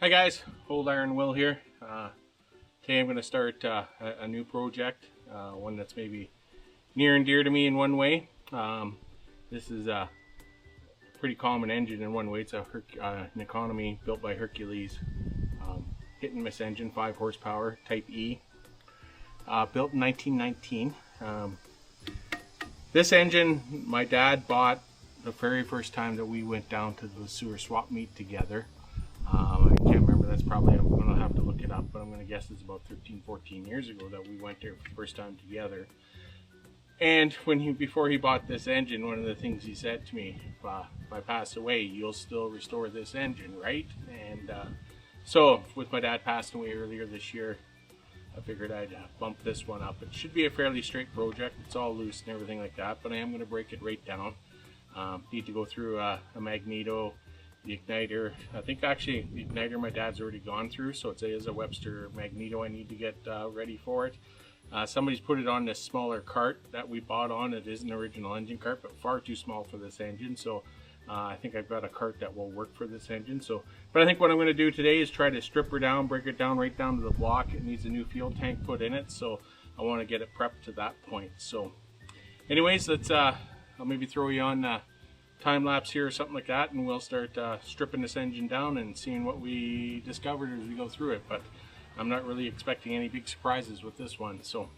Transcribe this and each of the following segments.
Hi guys, Old Iron Will here. Today I'm going to start a new project, one that's maybe near and dear to me in one way. This is a pretty common engine in one way. It's an economy built by Hercules, hit and miss engine, 5 horsepower, Type E, built in 1919. This engine my dad bought the very first time that we went down to the sewer swap meet together. I can't remember, that's probably, I'm going to have to look it up, but I'm going to guess it's about 13-14 years ago that we went there for the first time together. And before he bought this engine, one of the things he said to me, if I pass away, you'll still restore this engine, right? And so with my dad passing away earlier this year, I figured I'd bump this one up. It should be a fairly straight project. It's all loose and everything like that, but I am going to break it right down. Need to go through a magneto, the igniter. I think actually the igniter my dad's already gone through, so it is a Webster magneto I need to get ready for it. Somebody's put it on this smaller cart that we bought on. It is an original engine cart, but far too small for this engine, so I think I've got a cart that will work for this engine. But I think what I'm going to do today is try to strip her down, break it down right down to the block. It needs a new fuel tank put in it, so I want to get it prepped to that point. So anyways, let's I'll maybe throw you on time lapse here or something like that, and we'll start stripping this engine down and seeing what we discovered as we go through it. But I'm not really expecting any big surprises with this one, so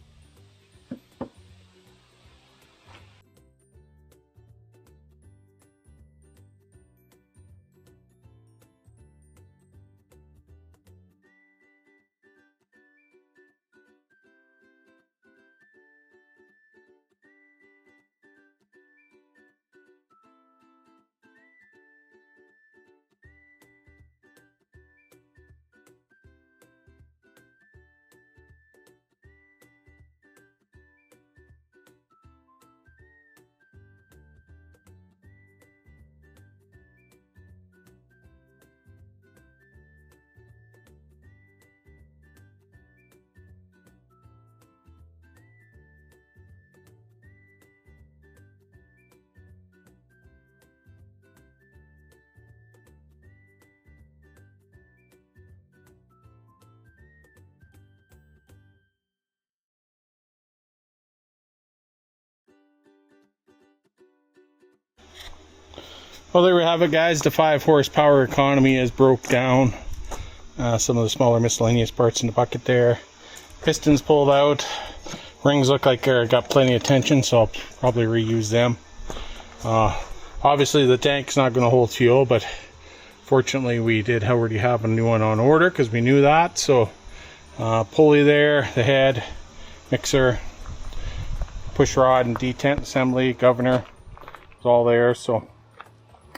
well, there we have it, guys. The 5 horsepower economy is broke down. Some of the smaller miscellaneous parts in the bucket there. Pistons pulled out. Rings look like they're got plenty of tension, so I'll probably reuse them. Obviously the tank's not going to hold fuel, but fortunately we did already have a new one on order because we knew that. So pulley there, the head, mixer, push rod and detent assembly, governor, it's all there. So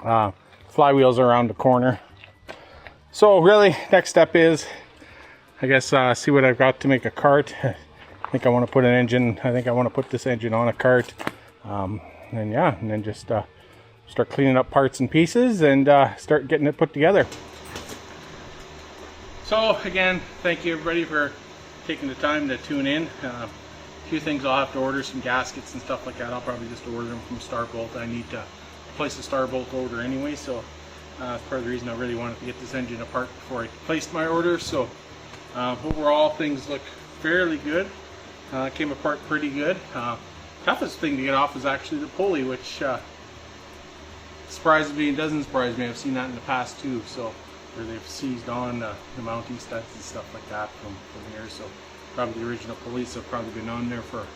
flywheels around the corner. So really, next step is, I guess, see what I've got to make a cart. I think I want to put an engine. I think I want to put this engine on a cart, and then just start cleaning up parts and pieces and start getting it put together. So again, thank you everybody for taking the time to tune in. A few things I'll have to order, some gaskets and stuff like that. I'll probably just order them from Starbolt. I need to place a Starbolt order anyway, so that's part of the reason I really wanted to get this engine apart before I placed my order. So overall things look fairly good. Came apart pretty good. Toughest thing to get off is actually the pulley, which surprises me and doesn't surprise me. I've seen that in the past too, so where they've seized on the mounting studs and stuff like that from here. So probably the original pulleys have probably been on there for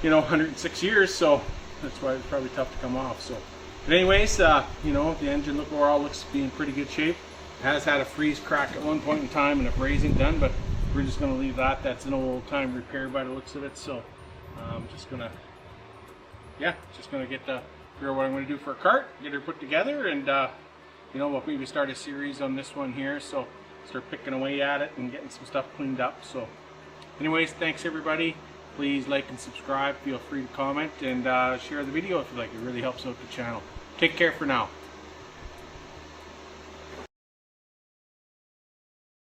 106 years, so that's why it's probably tough to come off. So, but anyways, the engine overall looks to be in pretty good shape. It has had a freeze crack at one point in time and a brazing done, but we're just going to leave that. That's an old time repair by the looks of it. So I'm just gonna get figure out what I'm going to do for a cart, get her put together, and we'll maybe start a series on this one here. So start picking away at it and getting some stuff cleaned up. So anyways, thanks everybody. Please like and subscribe. Feel free to comment and share the video if you like. It really helps out the channel. Take care for now.